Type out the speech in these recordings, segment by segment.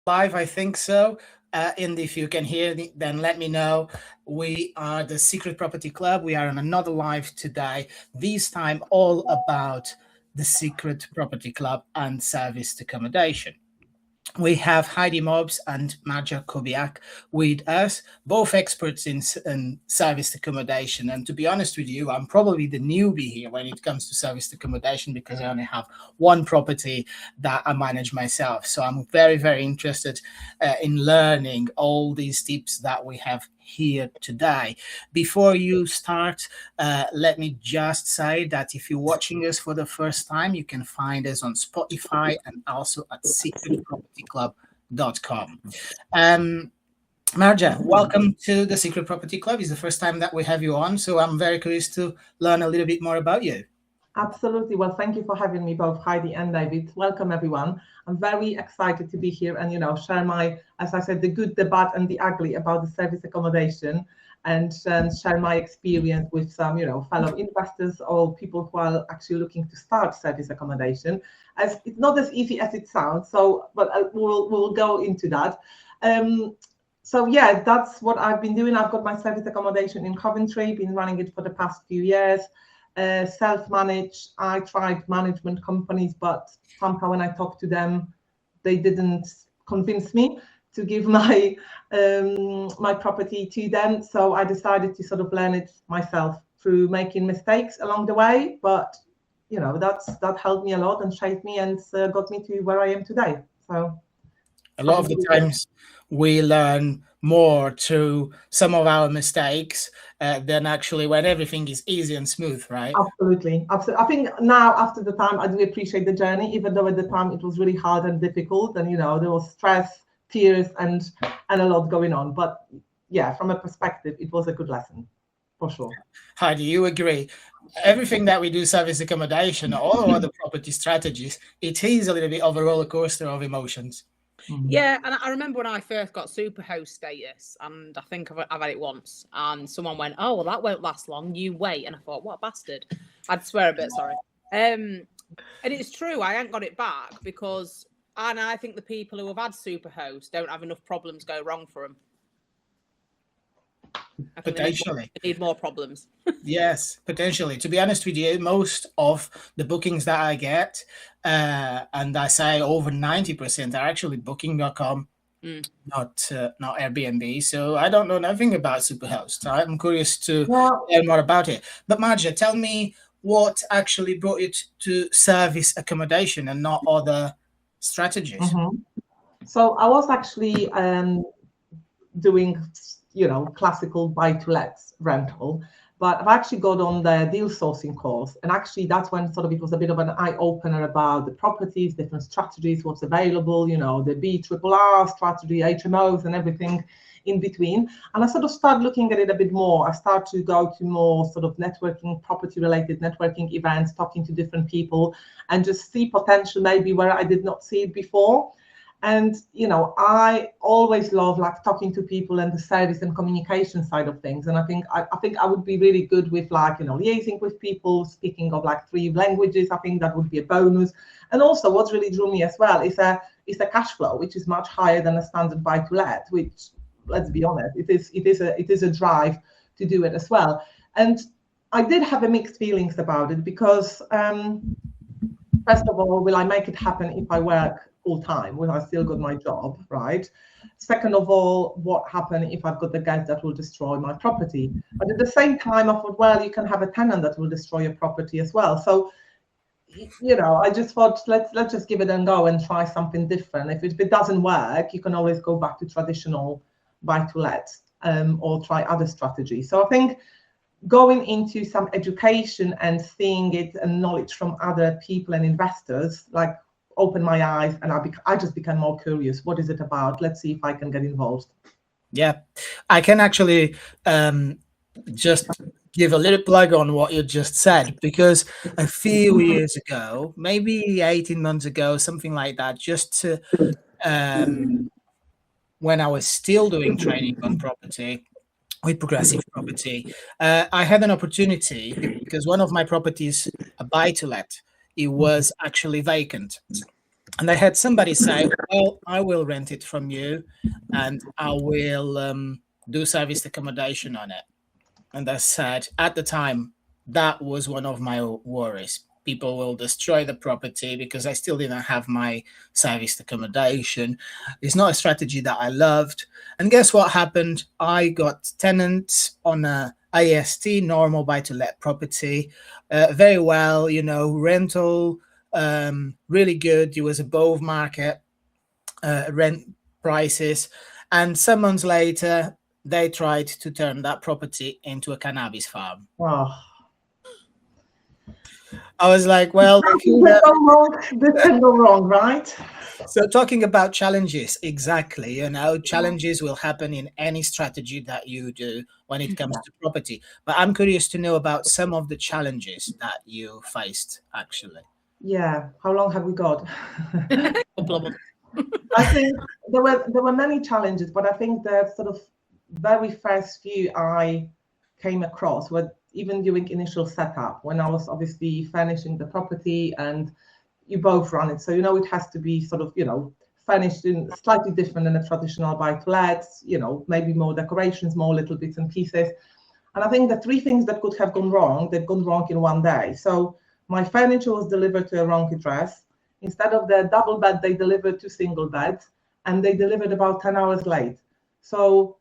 Live, I think so. And if you can hear me, then let me know. We are the Secret Property Club. We are on another live today, this time all about the Secret Property Club and serviced accommodation. We have Heidi Mobs and Marza Kubiak with us, both experts in serviced accommodation. And to be honest with you, I'm probably the newbie here when it comes to serviced accommodation because I only have one property that I manage myself. So I'm very, very interested in learning all these tips that we have here today. Before you start, let me just say that if you're watching us for the first time, you can find us on Spotify and also at secretpropertyclub.com. Um, Marja, welcome to the Secret Property Club. It's the first time that we have you on, so I'm very curious to learn a little bit more about you. Absolutely. Well, thank you for having me, both Heidi and David. Welcome, everyone. I'm very excited to be here and, share my, as I said, the good, the bad, and the ugly about the service accommodation, and share my experience with some, fellow investors or people who are actually looking to start service accommodation. As it's not as easy as it sounds, but we'll go into that. So yeah, that's what I've been doing. I've got my service accommodation in Coventry, been running it for the past few years. Self-managed. I tried management companies, but somehow when I talked to them, they didn't convince me to give my my property to them. So I decided to sort of learn it myself through making mistakes along the way. But that helped me a lot and shaped me and got me to where I am today. So a lot of the times we learn more through some of our mistakes than actually when everything is easy and smooth, right? Absolutely. I think now, after the time, I do appreciate the journey, even though at the time it was really hard and difficult, and there was stress, tears, and a lot going on. But yeah, from a perspective, it was a good lesson, for sure. How do you agree? Everything that we do, service accommodation, all other property strategies, it is a little bit of a roller coaster of emotions. Yeah, and I remember when I first got Superhost status, and I think I've had it once, and someone went, "Oh, well, that won't last long. You wait." And I thought, "What a bastard!" I'd swear a bit, sorry. And it's true, I ain't got it back because, and I think the people who have had Superhost don't have enough problems go wrong for them. Potentially, they need more problems. Yes, potentially. To be honest with you, most of the bookings that I get, and I say over 90% are actually booking.com, not Airbnb. So I don't know nothing about Superhost. I'm curious to learn more about it. But Marja, tell me what actually brought you to service accommodation and not other strategies. So I was actually doing classical buy-to-lets rental, but I've actually got on the deal sourcing course, and actually that's when sort of it was a bit of an eye-opener about the properties, different strategies, what's available, the BRRR strategy, HMOs, and everything in between. And I sort of started looking at it a bit more. I started to go to more sort of networking, property-related networking events, talking to different people, and just see potential maybe where I did not see it before. And I always love talking to people and the service and communication side of things. And I think I would be really good with liaising with people, speaking of 3 languages. I think that would be a bonus. And also, what really drew me as well is a cash flow, which is much higher than a standard buy-to-let. Which, let's be honest, it is a drive to do it as well. And I did have a mixed feelings about it because, first of all, will I make it happen if I work full time? Will I still got my job, right? Second of all, what happens if I've got the guys that will destroy my property? But at the same time, I thought, well, you can have a tenant that will destroy your property as well. So, I just thought, let's just give it a go and try something different. If it doesn't work, you can always go back to traditional buy-to-let or try other strategies. So I think going into some education and seeing it and knowledge from other people and investors, opened my eyes, and I just became more curious. What is it about? Let's see if I can get involved. Yeah, I can actually just give a little plug on what you just said, because a few years ago, maybe 18 months ago, something like that, just to, when I was still doing training on property, with Progressive Property, I had an opportunity because one of my properties, a buy-to-let, it was actually vacant. And I had somebody say, well, I will rent it from you and I will do serviced accommodation on it. And I said, at the time, that was one of my worries. People will destroy the property because I still didn't have my serviced accommodation. It's not a strategy that I loved. And guess what happened? I got tenants on a AST, normal buy to let property, very well, rental, really good. It was above market rent prices. And some months later, they tried to turn that property into a cannabis farm. Oh. I was like, well, This can go wrong, right? So talking about challenges, exactly, challenges will happen in any strategy that you do when it comes to property. But I'm curious to know about some of the challenges that you faced, actually. Yeah. How long have we got? Couple of months. I think there were many challenges, but I think the sort of very first few I came across were even during initial setup, when I was obviously furnishing the property and you both run it. So, it has to be sort of, furnished in slightly different than a traditional buy-to-let, maybe more decorations, more little bits and pieces. And I think the three things that could have gone wrong, they've gone wrong in one day. So my furniture was delivered to a wrong address. Instead of the double bed, they delivered 2 single beds, and they delivered about 10 hours late. So,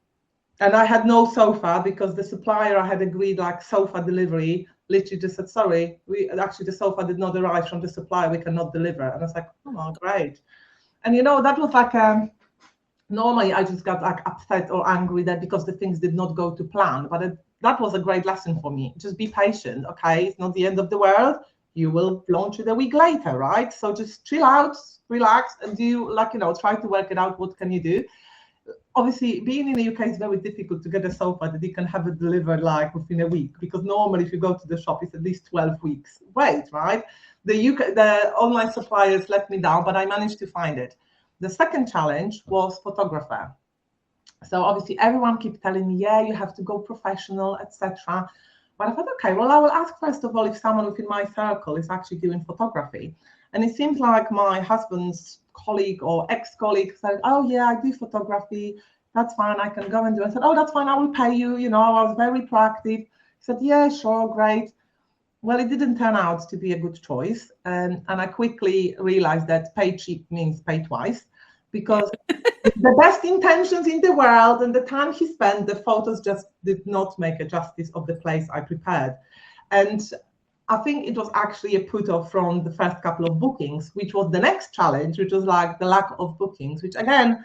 and I had no sofa because the supplier I had agreed like sofa delivery literally just said, sorry, the sofa did not arrive from the supplier, we cannot deliver. And I was like, oh, great. And that was like normally I just got like upset or angry that because the things did not go to plan, but that was a great lesson for me. Just be patient, okay? It's not the end of the world. You will launch it a week later, right? So just chill out, relax, and do try to work it out. What can you do? Obviously, being in the UK is very difficult to get a sofa that you can have it delivered like within a week, because normally if you go to the shop, it's at least 12 weeks wait, right? The online suppliers let me down, but I managed to find it. The second challenge was photographer. So obviously everyone keeps telling me, yeah, you have to go professional, etc. But I thought, okay, well, I will ask first of all if someone within my circle is actually doing photography. And it seems like my husband's colleague or ex-colleague said, oh yeah, I do photography. That's fine, I can go and do it. I said, oh, that's fine, I will pay you. I was very proactive. He said, yeah, sure, great. Well, it didn't turn out to be a good choice. And I quickly realized that pay cheap means pay twice, because the best intentions in the world and the time he spent, the photos just did not make a justice of the place I prepared. And I think it was actually a put off from the first couple of bookings, which was the next challenge, which was like the lack of bookings, which again,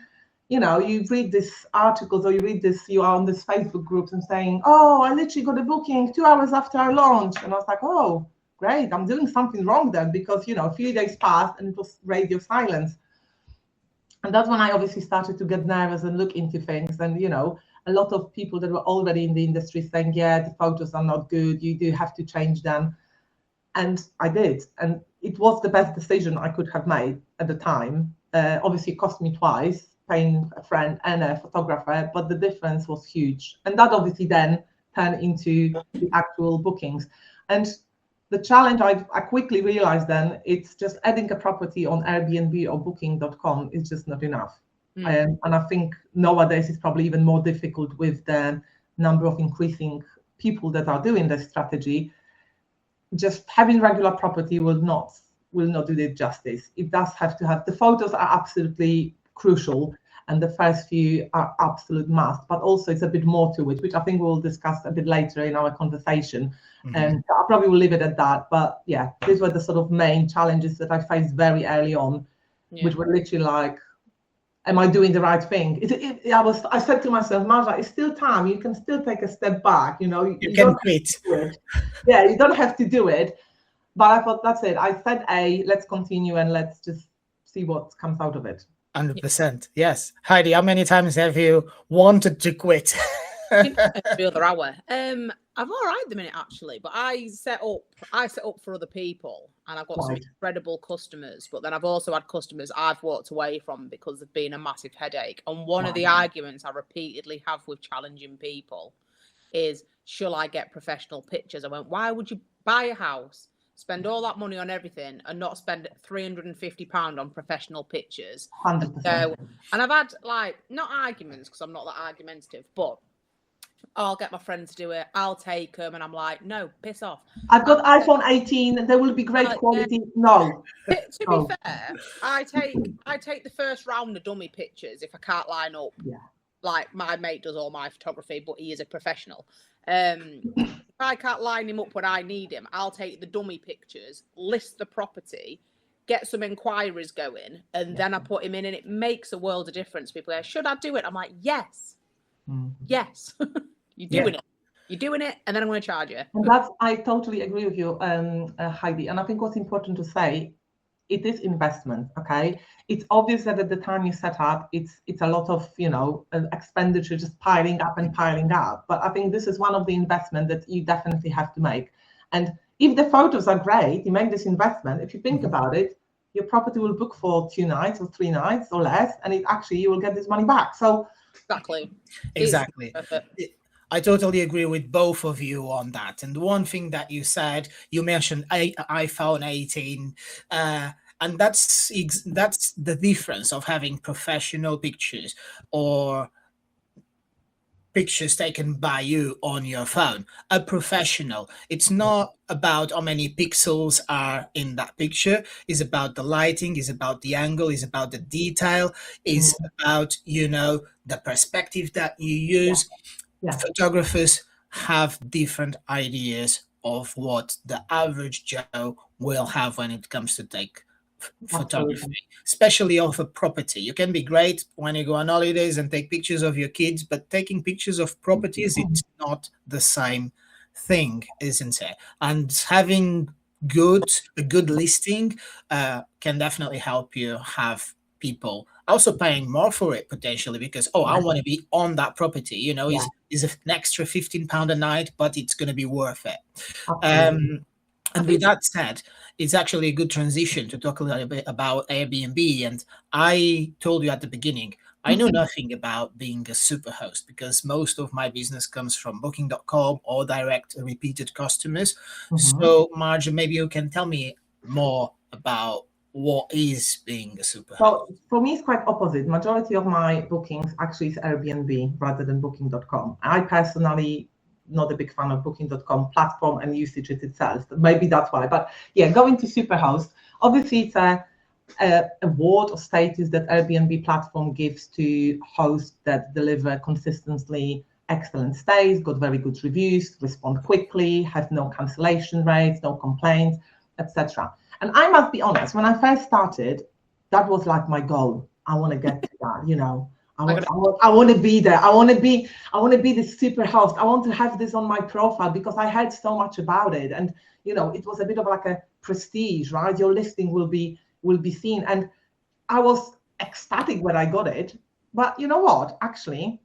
you read these articles or you are on this Facebook groups and saying, oh, I literally got a booking 2 hours after I launched. And I was like, oh, great, I'm doing something wrong then, because, a few days passed and it was radio silence. And that's when I obviously started to get nervous and look into things. And, a lot of people that were already in the industry saying, yeah, the photos are not good, you do have to change them. And I did. And it was the best decision I could have made at the time. Obviously, it cost me twice, paying a friend and a photographer, but the difference was huge. And that obviously then turned into the actual bookings. And the challenge I quickly realized then, it's just adding a property on Airbnb or booking.com is just not enough. And I think nowadays it's probably even more difficult with the number of increasing people that are doing this strategy. Just having regular property will not do it justice. It does have to have, the photos are absolutely crucial, and the first few are absolute must, but also it's a bit more to it, which I think we'll discuss a bit later in our conversation. And I probably will leave it at that. But yeah, these were the sort of main challenges that I faced very early on, which were literally like, am I doing the right thing? I said to myself, Marza, it's still time. You can still take a step back. You can quit. Yeah, you don't have to do it. But I thought, that's it. I said let's continue and let's just see what comes out of it. 100%. Yes. Heidi, how many times have you wanted to quit? The other hour. I'm all right at the minute, actually, but I set up for other people, and I've got some incredible customers, but then I've also had customers I've walked away from because they've been a massive headache. And one of the arguments I repeatedly have with challenging people is, shall I get professional pictures? I went, why would you buy a house, spend all that money on everything and not spend £350 on professional pictures. 100%. So, and I've had like, not arguments because I'm not that argumentative, but I'll get my friend to do it. I'll take them, and I'm like, no, piss off. I've got iPhone 18. There will be great quality. No. To be fair, I take the first round of dummy pictures if I can't line up. Yeah. Like my mate does all my photography, but he is a professional. If I can't line him up when I need him, I'll take the dummy pictures, list the property, get some inquiries going, and then I put him in, and it makes a world of difference. People go, should I do it? I'm like, yes. Yes. You're doing it. You're doing it, and then I'm going to charge you. And that's, I totally agree with you, Heidi. And I think what's important to say, it is investment, okay? It's obvious that at the time you set up, it's a lot of, expenditure just piling up and piling up. But I think this is one of the investment that you definitely have to make. And if the photos are great, you make this investment. If you think about it, your property will book for 2 nights or 3 nights or less, and you will get this money back. So Exactly. I totally agree with both of you on that. And one thing that you said, you mentioned iPhone 18, and that's the difference of having professional pictures or pictures taken by you on your phone. A professional, it's not about how many pixels are in that picture. It's about the lighting, it's about the angle, it's about the detail, it's about the perspective that you use. Photographers have different ideas of what the average Joe will have when it comes to take photography, especially of a property. You can be great when you go on holidays and take pictures of your kids, but taking pictures of properties, it's not the same thing, isn't it? And having a good listing can definitely help you have people also paying more for it potentially because I want to be on that property. Is an extra £15 a night, but it's going to be worth it. And with that said, it's actually a good transition to talk a little bit about Airbnb. And I told you at the beginning, I know nothing about being a superhost because most of my business comes from booking.com or direct repeated customers. So Marja, maybe you can tell me more about what is being a superhost. So for me, it's quite opposite. Majority of my bookings actually is Airbnb rather than booking.com. I personally not a big fan of booking.com platform and usage it itself. Maybe that's why. But yeah, going to Superhost, obviously it's a award or status that Airbnb platform gives to hosts that deliver consistently excellent stays, got very good reviews, respond quickly, have no cancellation rates, no complaints, etc. And I must be honest, when I first started, that was like my goal. I want to get to that, I want to be there. I want to be the super host. I want to have this on my profile because I heard so much about it. And, it was a bit of like a prestige, right? Your listing will be seen. And I was ecstatic when I got it. But you know what? Actually,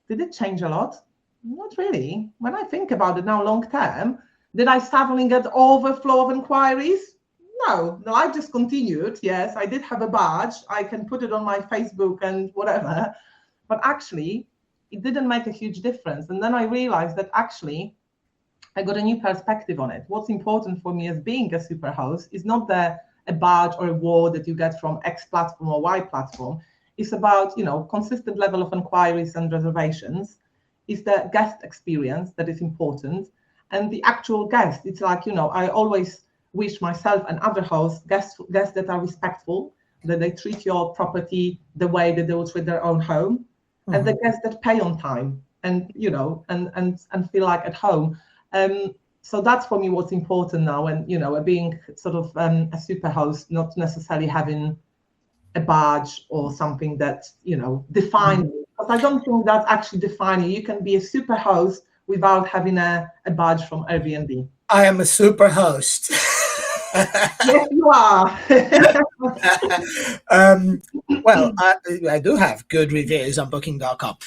did it change a lot? Not really. When I think about it now long term, did I suddenly get overflow of inquiries? No, I just continued. Yes, I did have a badge. I can put it on my Facebook and whatever. But actually, it didn't make a huge difference. And then I realized that actually, I got a new perspective on it. What's important for me as being a super host is not a badge or award that you get from X platform or Y platform. It's about, consistent level of inquiries and reservations. It's the guest experience that is important. And the actual guest, it's like, I always wish myself and other hosts, guests that are respectful, that they treat your property the way that they would treat their own home, and the guests that pay on time and and feel like at home. So that's for me what's important now, and being sort of a super host, not necessarily having a badge or something that defines you. Because I don't think that's actually defining you. You can be a super host without having a badge from Airbnb. I am a super host. Yes, you are. Well, I do have good reviews on booking.com.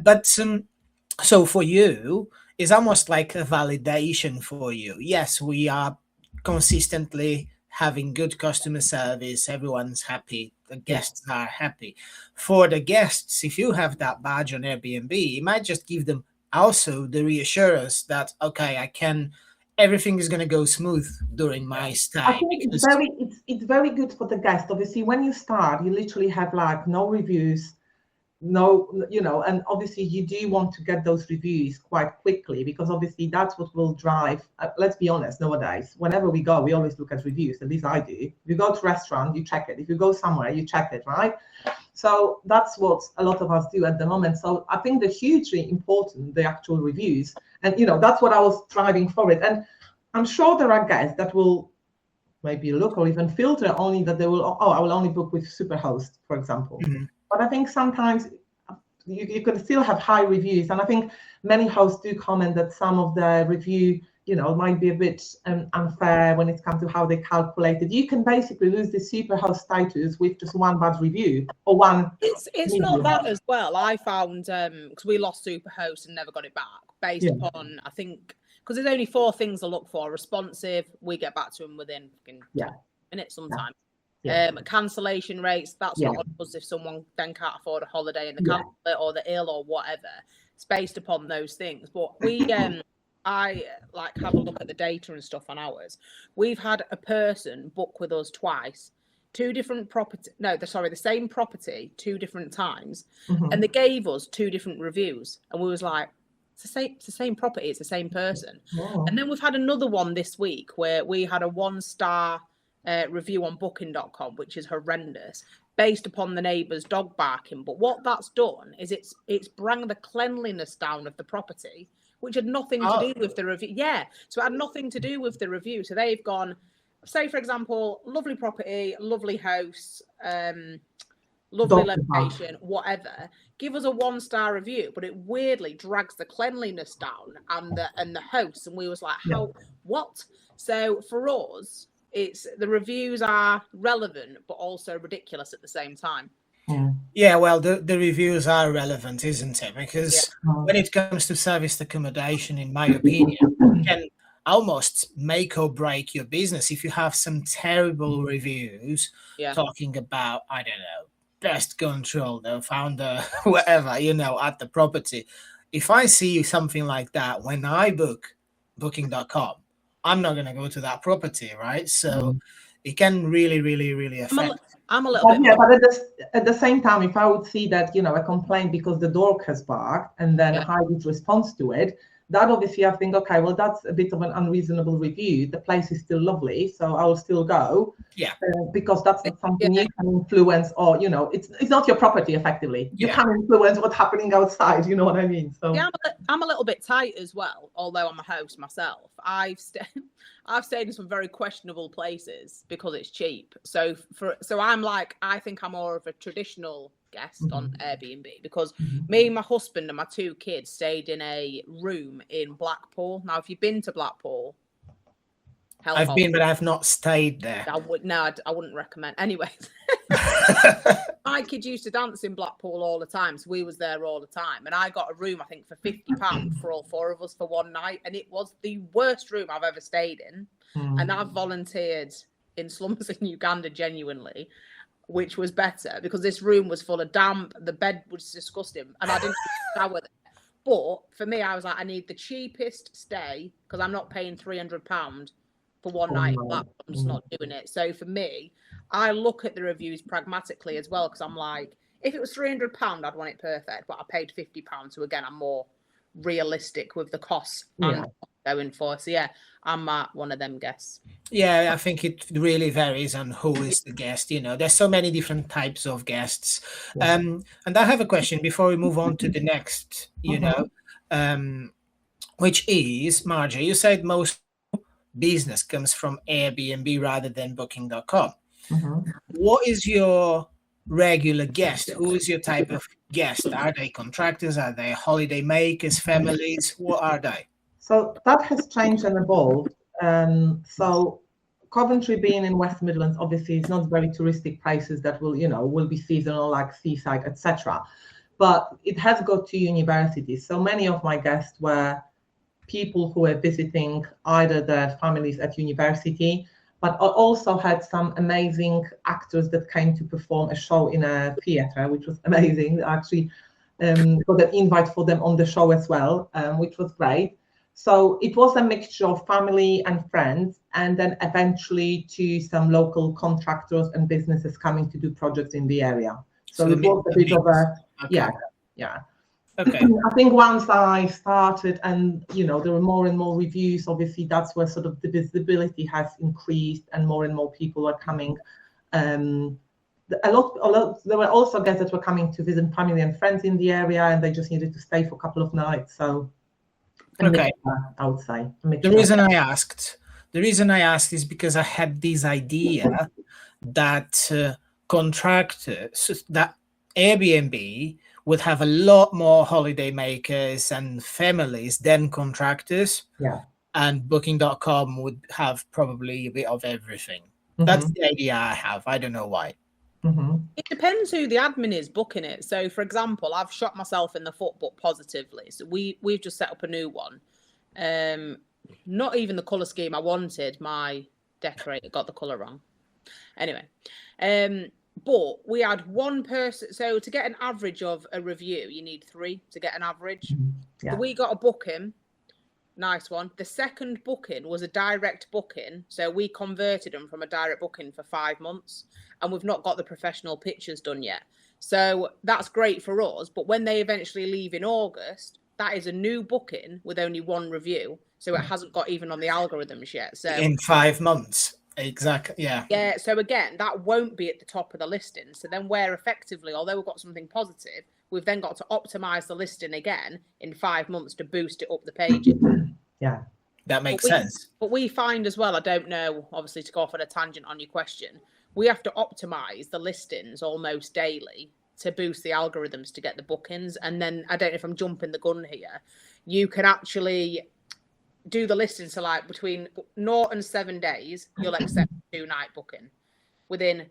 But so for you, it's almost like a validation for you. Yes, we are consistently having good customer service. Everyone's happy. The guests are happy. For the guests, if you have that badge on Airbnb, it might just give them also the reassurance that, okay, I can everything is going to go smooth during my stay. I think it's very good for the guest. Obviously, when you start, you literally have like no reviews, no, and obviously you do want to get those reviews quite quickly, because obviously that's what will drive. Let's be honest, nowadays, whenever we go, we always look at reviews. At least I do. If you go to a restaurant, you check it. If you go somewhere, you check it, right? So that's what a lot of us do at the moment. So I think they're hugely important, the actual reviews. And, that's what I was striving for it. And I'm sure there are guests that will maybe look or even filter only that they will, I will only book with Superhost, for example. Mm-hmm. But I think sometimes you can still have high reviews. And I think many hosts do comment that some of the review, might be a bit unfair when it comes to how they calculate it. You can basically lose the Superhost status with just one bad review or one. It's not that as well. I found, because we lost Superhost and never got it back, based upon, I think, because there's only 4 things I look for: responsive, we get back to them within 10 minutes sometimes. Cancellation rates, that's not on us if someone then can't afford a holiday and they cancel it, or they're ill or whatever. It's based upon those things. But we I like have a look at the data and stuff on ours. We've had a person book with us twice, 2 different property. No, the same property 2 different times, and they gave us 2 different reviews, and we was like, it's the same property, it's the same person. And then we've had another one this week where we had a 1-star review on booking.com, which is horrendous, based upon the neighbour's dog barking. But what that's done is it's brought the cleanliness down of the property, which had nothing to do with the review. So it had nothing to do with the review. So they've gone, say for example, lovely property, lovely house, lovely location, whatever. Give us a 1-star review, but it weirdly drags the cleanliness down and the house. And we was like, what? So for us, it's the reviews are relevant, but also ridiculous at the same time. Yeah, well, the reviews are relevant, isn't it? Because when it comes to serviced accommodation, in my opinion, it can almost make or break your business. If you have some terrible reviews talking about, I don't know, pest control, the founder, whatever, at the property. If I see something like that when I book booking.com, I'm not going to go to that property, right? So it can really, really, really affect. I'm a little bit. But at the same time, if I would see that, a complaint because the dog has barked and then Heidi's response to it, that obviously I think, okay, well, that's a bit of an unreasonable review. The place is still lovely, so I will still go. Because that's not something you can influence, or it's not your property effectively. You can influence what's happening outside. You know what I mean? So I'm a little bit tight as well. Although I'm a host myself, I've stayed in some very questionable places because it's cheap. So I'm like, I think I'm more of a traditional guest on Airbnb, because me, my husband, and my 2 kids stayed in a room in Blackpool. Now, if you've been to Blackpool, I've been, but I've not stayed there. I wouldn't recommend. Anyways, my kids used to dance in Blackpool all the time, so we was there all the time. And I got a room, I think, for £50 for all 4 of us for one night, and it was the worst room I've ever stayed in. And I've volunteered in slums in Uganda, genuinely, which was better, because this room was full of damp, the bed was disgusting, and I didn't shower there. But for me, I was like, I need the cheapest stay, because I'm not paying £300 for one night. I'm just not doing it. So for me, I look at the reviews pragmatically as well, because I'm like, if it was £300, I'd want it perfect, but I paid £50, so again, I'm more realistic with the costs I'm going for. So I'm one of them guests. Yeah, I think it really varies on who is the guest. There's so many different types of guests. And I have a question before we move on to the next, which is, Marja, you said most business comes from Airbnb rather than booking.com. What is your regular guest? Who is your type of guest? Are they contractors? Are they holiday makers, families? What are they? So that has changed and evolved. So Coventry, being in West Midlands, obviously it's not very touristic places that will be seasonal, like seaside, etc. But it has got 2 universities. So many of my guests were people who were visiting either their families at university, but I also had some amazing actors that came to perform a show in a theatre, which was amazing. Actually, got an invite for them on the show as well, which was great. So it was a mixture of family and friends, and then eventually to some local contractors and businesses coming to do projects in the area. So it was a bit of a, okay. yeah. Okay. I think once I started and, there were more and more reviews, obviously that's where sort of the visibility has increased and more people are coming. There were also guests that were coming to visit family and friends in the area, and they just needed to stay for a couple of nights. So, okay. I would say. The reason I asked is because I had this idea that contractors, that Airbnb would have a lot more holiday makers and families than contractors. Yeah. And Booking.com would have probably a bit of everything. That's the idea I have. I don't know why. It depends who the admin is booking it. So, for example, I've shot myself in the foot, but positively. So we've just set up a new one. Not even the colour scheme I wanted. My decorator got the colour wrong. Anyway, but we had one person. So to get an average of a review, you need 3 to get an average. Yeah. So we got a booking. Nice one. The second booking was a direct booking. So we converted them from a direct booking for 5 months, and we've not got the professional pictures done yet. So that's great for us. But when they eventually leave in August, that is a new booking with only 1 review. So it hasn't got even on the algorithms yet. So in 5 months. Exactly. Yeah. Yeah. So again, that won't be at the top of the listing. So then we're effectively, although we've got something positive, we've then got to optimize the listing again in 5 months to boost it up the pages. Yeah. That makes sense. But we find as well, I don't know, obviously to go off on a tangent on your question, we have to optimize the listings almost daily to boost the algorithms to get the bookings. And then, I don't know if I'm jumping the gun here, you can actually do the listings. So like between 0 and 7 days, you'll accept a 2-night booking. Within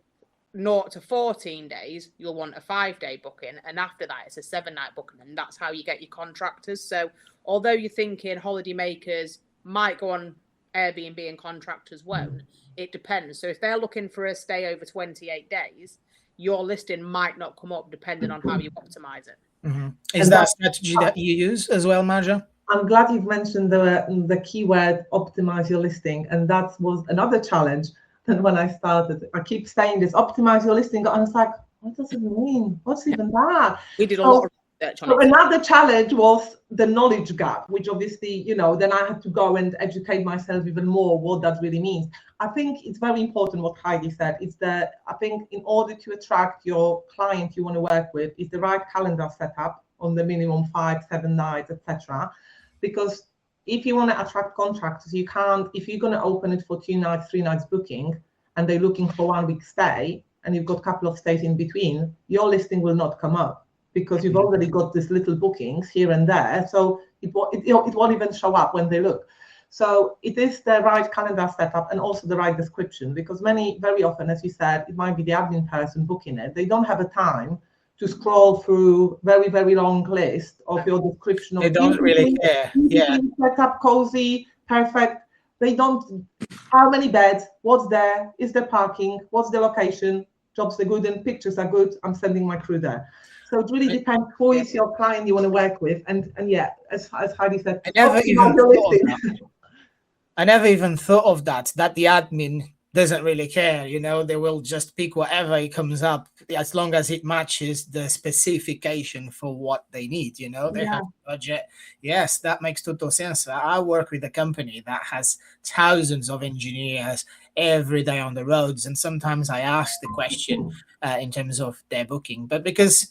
0 to 14 days, you'll want a 5-day booking. And after that, it's a 7-night booking. And that's how you get your contractors. So although you're thinking holiday makers might go on Airbnb and contractors won't, it depends. So if they're looking for a stay over 28 days, your listing might not come up depending on how you optimize it. Is that a strategy that you use as well, Marza? I'm glad you've mentioned the keyword optimize your listing, and that was another challenge than when I started. I keep saying this, optimize your listing, and I was like, what does it mean? What's even that? We did a lot of research on it. Another challenge was the knowledge gap, which obviously, then I had to go and educate myself even more what that really means. I think it's very important what Heidi said. I think in order to attract your client you want to work with, is the right calendar setup on the minimum 5-7 nights, etc. Because if you want to attract contractors, you can't, if you're going to open it for 2 nights, 3 nights booking, and they're looking for 1 week stay, and you've got a couple of stays in between, your listing will not come up because you've already got these little bookings here and there. So it won't even show up when they look. So it is the right calendar setup and also the right description, because very often, as you said, it might be the admin person booking it. They don't have a time to scroll through very, very long list of your description. They don't really care. Yeah. Set up, cozy, perfect. They don't, how many beds, what's there, is there parking, what's the location, jobs are good and pictures are good, I'm sending my crew there. So it really depends who is your client you want to work with. And yeah, as Heidi said, I never even thought of that the admin doesn't really care, they will just pick whatever it comes up as long as it matches the specification for what they need, they have budget. Yes, that makes total sense. I work with a company that has thousands of engineers every day on the roads, and sometimes I ask the question in terms of their booking, but because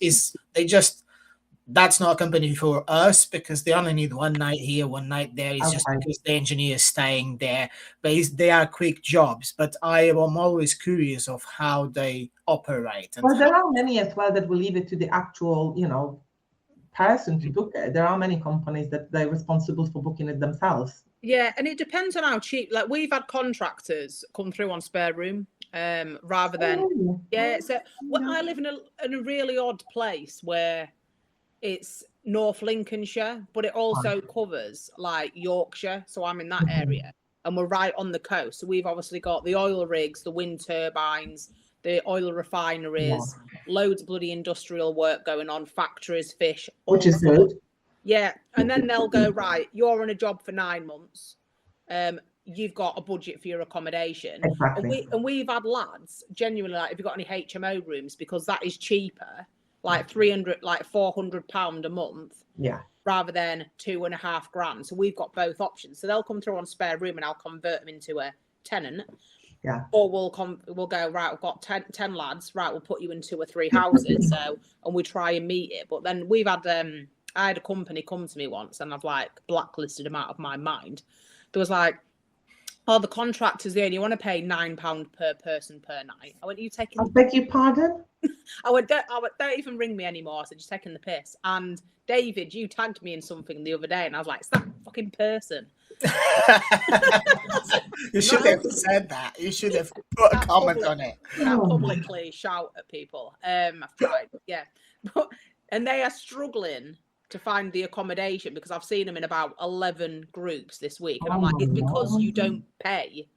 that's not a company for us, because they only need 1 night here, 1 night there. It's just because the engineer is staying there. But they are quick jobs. But I am always curious of how they operate. Well, there are many as well that will leave it to the actual, person to book it. There are many companies that they're responsible for booking it themselves. Yeah, and it depends on how cheap. Like we've had contractors come through on spare room, rather than So I live in a really odd place where it's North Lincolnshire, but it also covers like Yorkshire. So I'm in that area, and we're right on the coast. So we've obviously got the oil rigs, the wind turbines, the oil refineries, loads of bloody industrial work going on, factories, fish. Which is good. Yeah, and then they'll go, right, you're on a job for 9 months. You've got a budget for your accommodation. Exactly. And we've had lads, genuinely, like, have you got any HMO rooms? Because that is cheaper, like £400 a month. Yeah. Rather than $2,500. So we've got both options. So they'll come through on spare room and I'll convert them into a tenant. Yeah. Or we'll go, right, we've got 10 lads, right, we'll put you in 2 or 3 houses. So, and we try and meet it. But then we've had, I had a company come to me once and I've like blacklisted them out of my mind. There was like, oh, the contractors there, and you want to pay £9 per person per night. I went, you taking I beg your pardon? I went, don't even ring me anymore. I said, you're taking the piss. And David, you tagged me in something the other day, and I was like, it's that fucking person. You should have said that. You should have put a comment on it. Can't publicly shout at people. I've tried, yeah. And they are struggling to find the accommodation because I've seen them in about 11 groups this week. And I'm like, it's because you don't pay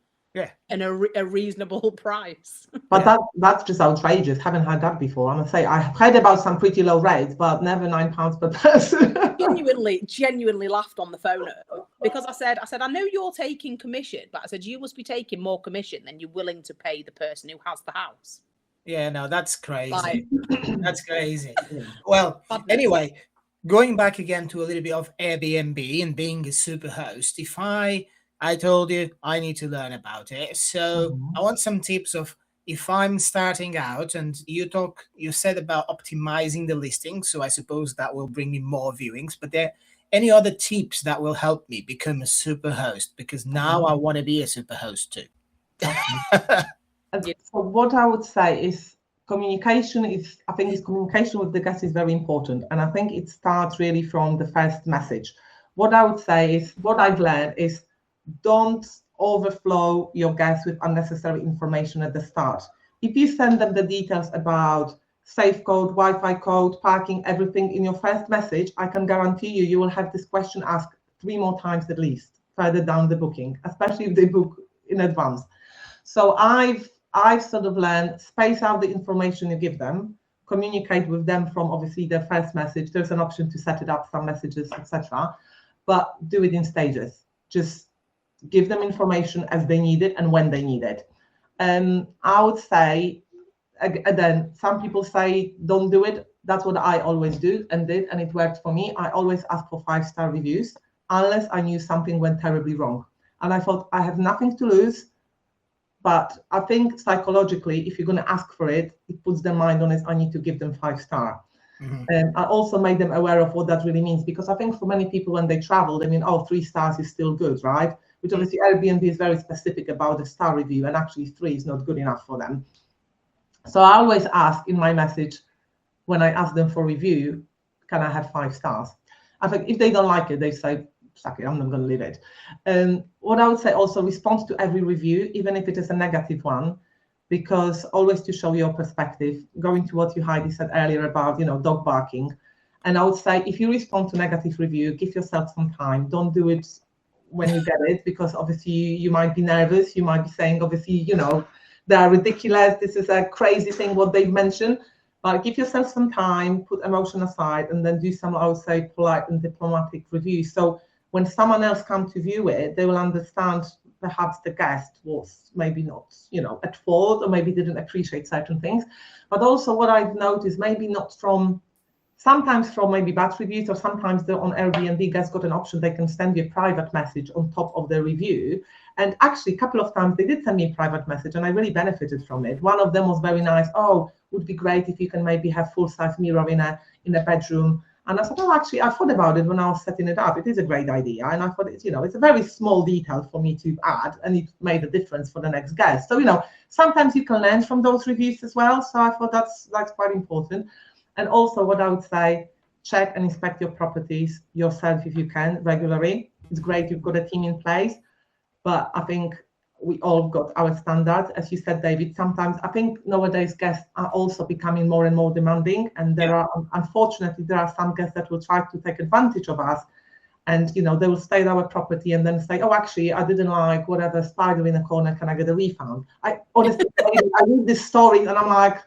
a reasonable price. But that's just outrageous. Haven't had that before. I must say, I've heard about some pretty low rates, but never £9 per person. genuinely laughed on the phone at her because I said, I know you're taking commission, but I said, you must be taking more commission than you're willing to pay the person who has the house. Yeah, no, that's crazy. Like, that's crazy. Well, anyway, going back again to a little bit of Airbnb and being a Superhost, if I told you I need to learn about it. So I want some tips of if I'm starting out, and you said about optimizing the listing. So I suppose that will bring me more viewings, but there any other tips that will help me become a Superhost? Because now I want to be a Superhost too. So what I would say is communication with the guest is very important. And I think it starts really from the first message. What I would say is, what I've learned is, don't overflow your guests with unnecessary information at the start. If you send them the details about safe code, Wi-Fi code, parking, everything in your first message, I can guarantee you will have this question asked 3 more times at least further down the booking, especially if they book in advance. So I've sort of learned, space out the information you give them, communicate with them from obviously their first message. There's an option to set it up, some messages, etc. But do it in stages. Just give them information as they need it and when they need it. I would say, again, some people say don't do it. That's what I always do and did, and it worked for me. I always ask for 5-star reviews unless I knew something went terribly wrong. And I thought, I have nothing to lose. But I think psychologically, if you're going to ask for it, it puts their mind on it. I need to give them 5-star. I also made them aware of what that really means, because I think for many people when they travel, they mean, oh, 3 stars is still good, right? Which obviously Airbnb is very specific about the star review, and actually 3 is not good enough for them. So I always ask in my message, when I ask them for review, can I have 5 stars? I think if they don't like it, they say, suck it, I'm not going to leave it. What I would say also, respond to every review, even if it is a negative one, because always to show your perspective, going to what you Heidi said earlier about, dog barking. And I would say, if you respond to negative review, give yourself some time. Don't do it when you get it, because obviously you might be nervous. You might be saying, obviously, they are ridiculous. This is a crazy thing, what they've mentioned. But give yourself some time, put emotion aside, and then do some, I would say, polite and diplomatic review. So when someone else comes to view it, they will understand perhaps the guest was maybe not, at fault, or maybe didn't appreciate certain things. But also what I've noticed, maybe not sometimes from maybe bad reviews, or sometimes on Airbnb, guests got an option, they can send you a private message on top of the review. And actually a couple of times they did send me a private message and I really benefited from it. One of them was very nice. Oh, would be great if you can maybe have full-size mirror in a bedroom. And I said, oh, actually, I thought about it when I was setting it up. It is a great idea. And I thought, it's a very small detail for me to add, and it made a difference for the next guest. So, sometimes you can learn from those reviews as well. So I thought that's quite important. And also what I would say, check and inspect your properties yourself if you can regularly. It's great you've got a team in place, but I think we all got our standards. As you said, David, sometimes I think nowadays guests are also becoming more and more demanding, and unfortunately, there are some guests that will try to take advantage of us, and they will stay at our property and then say, oh, actually, I didn't like whatever spider in the corner, can I get a refund? I honestly, I read this story and I'm like,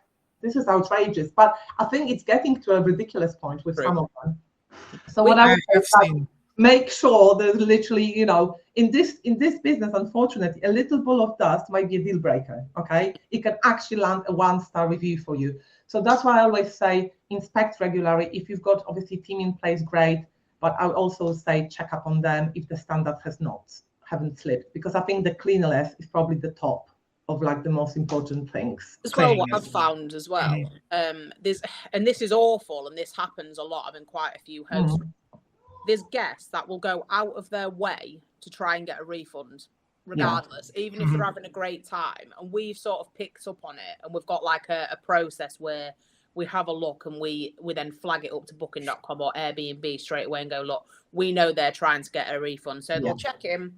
this is outrageous. But I think it's getting to a ridiculous point with some of them. So what I would say have is that seen. make sure there's literally, in this business, unfortunately, a little ball of dust might be a deal breaker. Okay, it can actually land a 1-star review for you. So that's why I always say inspect regularly. If you've got obviously team in place, great. But I would also say check up on them if the standard haven't slipped, because I think the cleanliness is probably the top of like the most important things. As well, what Cleanliness. I've found as well, this is awful, and this happens a lot. I'm in quite a few hosts. There's guests that will go out of their way to try and get a refund, regardless, even if they're having a great time. And we've sort of picked up on it, and we've got like a process where we have a look and we then flag it up to booking.com or Airbnb straight away and go, look, we know they're trying to get a refund. So they'll check in,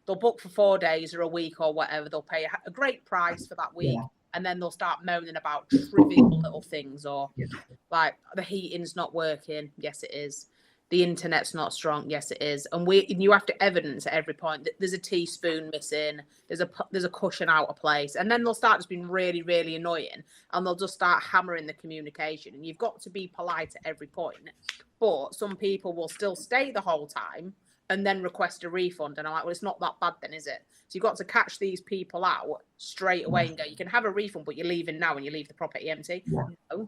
they'll book for 4 days or a week or whatever. They'll pay a great price for that week. And then they'll start moaning about trivial little things, or like the heating's not working. Yes, it is. The internet's not strong. Yes, it is. And you have to evidence at every point that there's a teaspoon missing. There's a cushion out of place. And then they'll start just being really, really annoying, and they'll just start hammering the communication. And you've got to be polite at every point. But some people will still stay the whole time and then request a refund. And I'm like, well, it's not that bad then, is it? So you've got to catch these people out straight away and go, you can have a refund, but you're leaving now and you leave the property empty. No.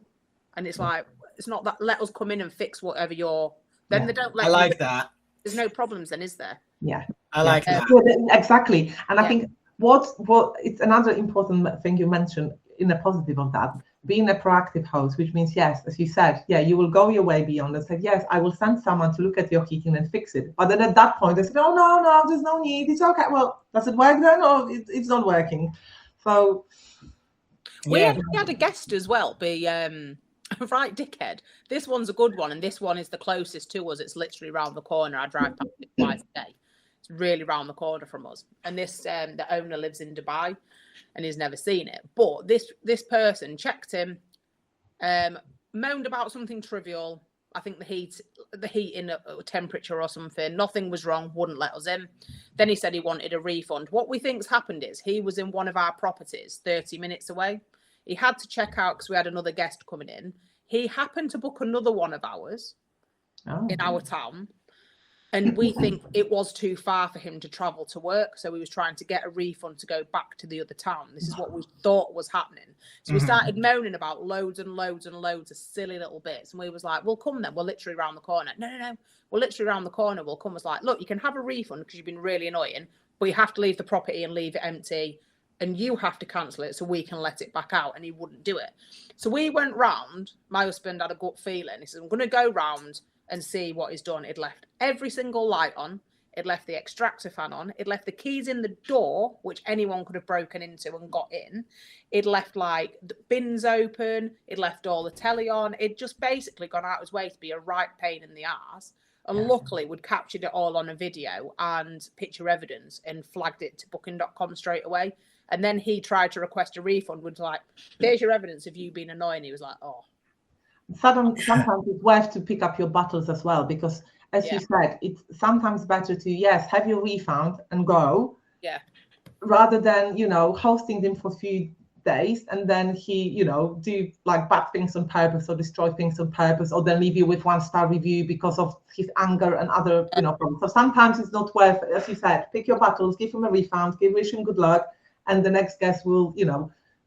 And it's like, it's not that, let us come in and fix whatever you're... Then they don't let I like that. There's no problems then, is there? Yeah. I like that. Exactly. And I think what it's another important thing you mentioned in a positive of that, being a proactive host, which means, yes, as you said, you will go your way beyond and say, yes, I will send someone to look at your heating and fix it. But then at that point, they said, oh, no, there's no need. It's okay. Well, does it work then? Or it's not working. So. We had a guest as well, right, dickhead. This one's a good one, and this one is the closest to us. It's literally round the corner. I drive past it twice a day. It's really round the corner from us. And this the owner lives in Dubai and he's never seen it. But this person checked him, moaned about something trivial. I think the heat in a temperature or something. Nothing was wrong, wouldn't let us in. Then he said he wanted a refund. What we think's happened is he was in one of our properties 30 minutes away. He had to check out because we had another guest coming in. He happened to book another one of ours in our town. And we think it was too far for him to travel to work. So he was trying to get a refund to go back to the other town. This is what we thought was happening. So we started moaning about loads and loads and loads of silly little bits. And we was like, well, come then. We're literally around the corner. No. We're literally around the corner. We'll come. Was like, look, you can have a refund because you've been really annoying, but you have to leave the property and leave it empty. And you have to cancel it so we can let it back out. And he wouldn't do it. So we went round. My husband had a gut feeling. He said, I'm going to go round and see what he's done. He'd left every single light on. He'd left the extractor fan on. He'd left the keys in the door, which anyone could have broken into and got in. He'd left like the bins open. He'd left all the telly on. He'd just basically gone out his way to be a right pain in the arse. And luckily, we'd captured it all on a video and picture evidence and flagged it to booking.com straight away. And then he tried to request a refund. Was like, there's your evidence of you being annoying. He was like, oh. Sometimes it's worth to pick up your battles as well, because as you said, it's sometimes better to, have your refund and go. Yeah. Rather than, hosting them for a few days and then he, do like bad things on purpose or destroy things on purpose, or then leave you with 1-star review because of his anger and other, problems. So sometimes it's not worth it. As you said, pick your battles, give him a refund, wish him good luck. And the next guest will,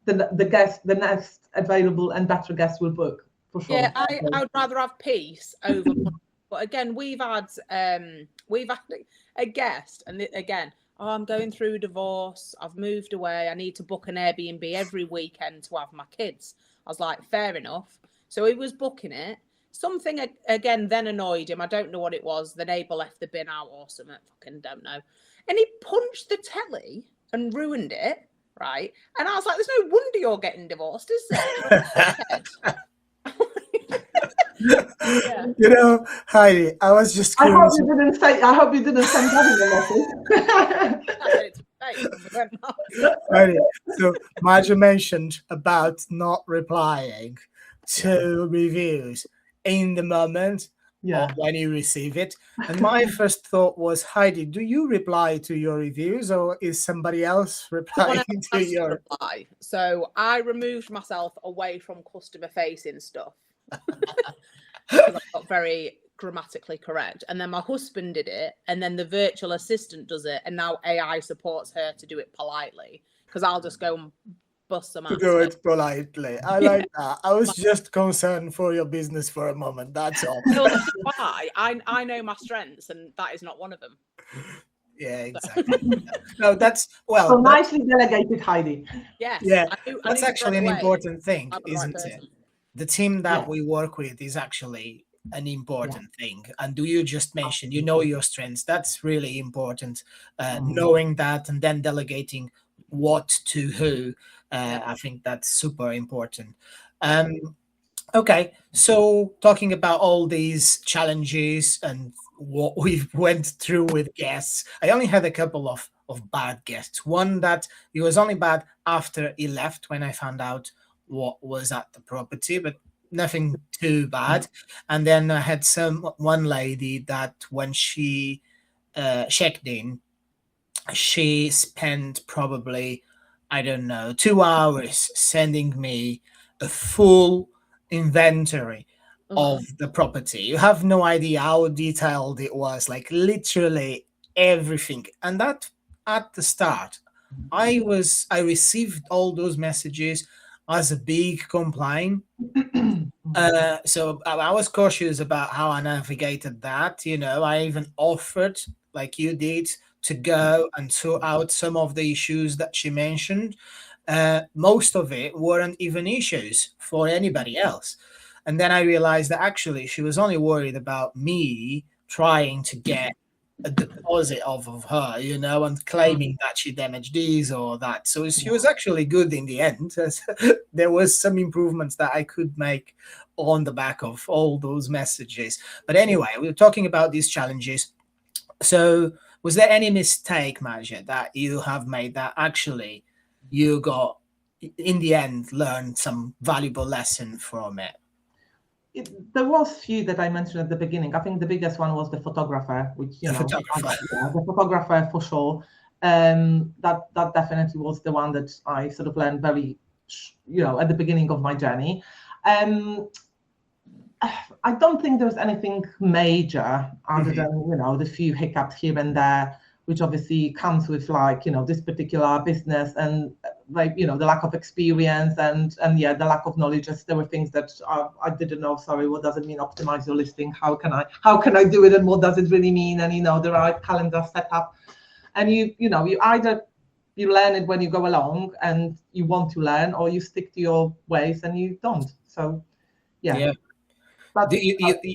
the next available and better guest will book, for sure. Yeah, I would rather have peace over money. But again, we've had a guest, and again, I'm going through a divorce. I've moved away. I need to book an Airbnb every weekend to have my kids. I was like, fair enough. So he was booking it. Something again then annoyed him. I don't know what it was. The neighbour left the bin out or something. Fucking don't know. And he punched the telly and ruined it, right? And I was like, there's no wonder you're getting divorced, is there? Heidi, I was just curious. I hope you didn't send that in the message. Heidi, so Marja mentioned about not replying to reviews in the moment or when you receive it. And my first thought was, Heidi, do you reply to your reviews or is somebody else replying to your reply? So I removed myself away from customer facing stuff. I got very grammatically correct. And then my husband did it, and then the virtual assistant does it, and now AI supports her to do it politely, because I'll just go and bust them To out. do it politely. I like that. I was just concerned for your business for a moment. That's all. Well, that's why I know my strengths, and that is not one of them. Yeah, exactly. No, that's So nicely delegated, Heidi. Yes. Yeah, I knew that's actually an important thing, I'm the right isn't it? person. The team that Yeah. we work with is actually an important thing. And do you just mention, you know your strengths? That's really important. Knowing that and then delegating what to who. I think that's super important. Okay, so talking about all these challenges and what we went through with guests, I only had a couple of bad guests. One that he was only bad after he left when I found out what was at the property, but nothing too bad. And then I had one lady that when she checked in, she spent probably, I don't know, 2 hours sending me a full inventory of the property. You have no idea how detailed it was, like literally everything. And that at the start, I received all those messages as a big complaint. So I was cautious about how I navigated that. You know, I even offered, like you did, to go and sort out some of the issues that she mentioned. Most of it weren't even issues for anybody else. And then I realized that actually she was only worried about me trying to get a deposit off of her, you know, and claiming that she damaged these or that. So she was actually good in the end. There was some improvements that I could make on the back of all those messages. But anyway, we were talking about these challenges. So was there any mistake, Marja, that you have made that actually you got, in the end, learned some valuable lesson from it? There was few that I mentioned at the beginning. I think the biggest one was the photographer, which the photographer for sure. That definitely was the one that I sort of learned very, at the beginning of my journey. I don't think there's anything major other than the few hiccups here and there, which obviously comes with this particular business and the lack of experience and the lack of knowledge. As there were things that I didn't know. Sorry, what does it mean optimize your listing? How can I do it, and what does it really mean? And the right calendar setup. And you either you learn it when you go along and you want to learn, or you stick to your ways and you don't. So yeah.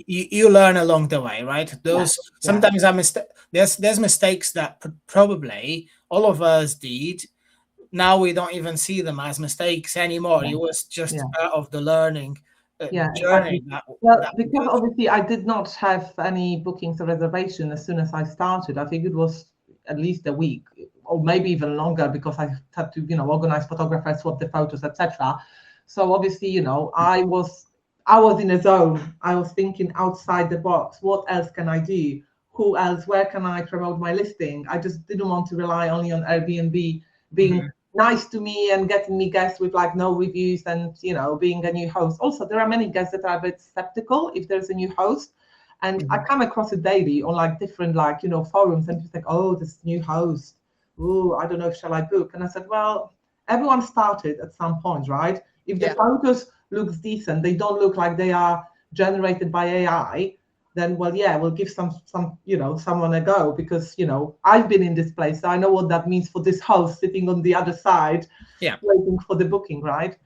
You learn along the way, right? Sometimes there's mistakes that probably all of us did. Now we don't even see them as mistakes anymore. It was just part of the learning journey. Exactly. Because obviously I did not have any bookings or reservation as soon as I started. I think it was at least a week or maybe even longer, because I had to organize photographers, swap the photos, etc. So obviously I was in a zone. I was thinking outside the box. What else can I do? Who else? Where can I promote my listing? I just didn't want to rely only on Airbnb being nice to me and getting me guests with no reviews and being a new host. Also, there are many guests that are a bit skeptical if there's a new host, and I come across it daily on different forums, and just oh, this new host. Oh, I don't know if shall I book? And I said, well, everyone started at some point, right? If the photos looks decent, they don't look like they are generated by AI, then we'll give someone a go, because I've been in this place, so I know what that means for this host sitting on the other side, waiting for the booking, right?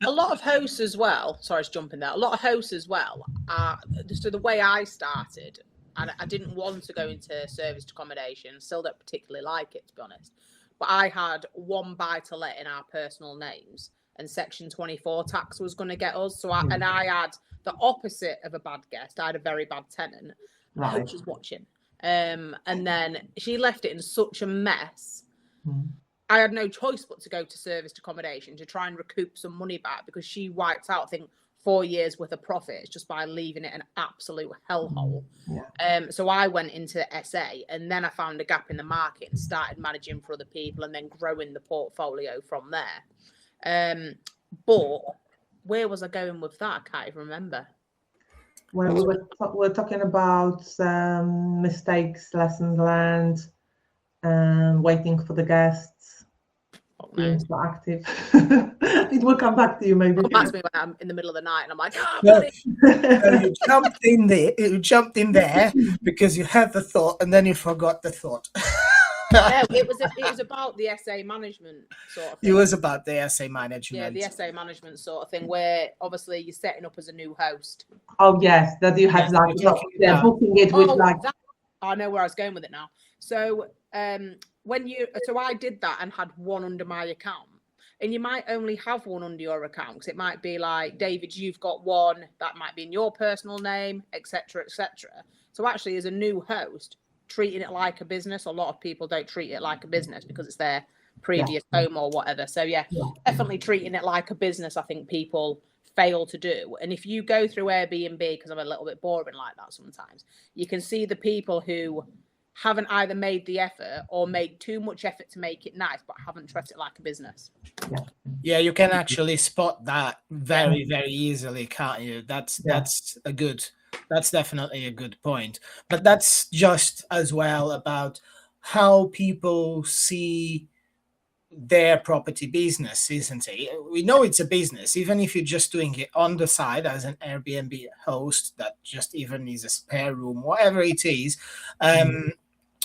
A lot of hosts as well. Sorry to jump in there. A lot of hosts as well. So the way I started, and I didn't want to go into serviced accommodation. Still don't particularly like it, to be honest. But I had one buy to let in our personal names, and Section 24 tax was going to get us. So I had the opposite of a bad guest. I had a very bad tenant. I hope she's watching. And then she left it in such a mess. I had no choice but to go to serviced accommodation to try and recoup some money back, because she wiped out, I think, 4 years worth of profits just by leaving it an absolute hellhole. So I went into SA, and then I found a gap in the market and started managing for other people and then growing the portfolio from there. But where was I going with that? I can't even remember. Well, we're talking about mistakes, lessons learned, waiting for the guests, being so active. It will come back to you maybe. Come back to me when I'm in the middle of the night and I'm like, oh, No, buddy. no, you jumped in there. You jumped in there because you had the thought, and then you forgot the thought. No, it was about the essay management sort of thing. It was about the essay management. Yeah, the essay management sort of thing, where obviously you're setting up as a new host. Oh yes, that you have like booking it with like. I know where I was going with it now. So so I did that and had one under my account, and you might only have one under your account because it might be like, David, you've got one that might be in your personal name, etc., etc. So actually, as a new host, treating it like a business. A lot of people don't treat it like a business because it's their previous home or whatever. So definitely treating it like a business, I think people fail to do. And if you go through Airbnb, because I'm a little bit boring like that sometimes, you can see the people who haven't either made the effort or made too much effort to make it nice, but haven't treated it like a business. Yeah, you can actually spot that very, very easily, can't you? That's definitely a good point. But that's just as well about how people see their property business, isn't it? We know it's a business, even if you're just doing it on the side as an Airbnb host that just even is a spare room, whatever it is.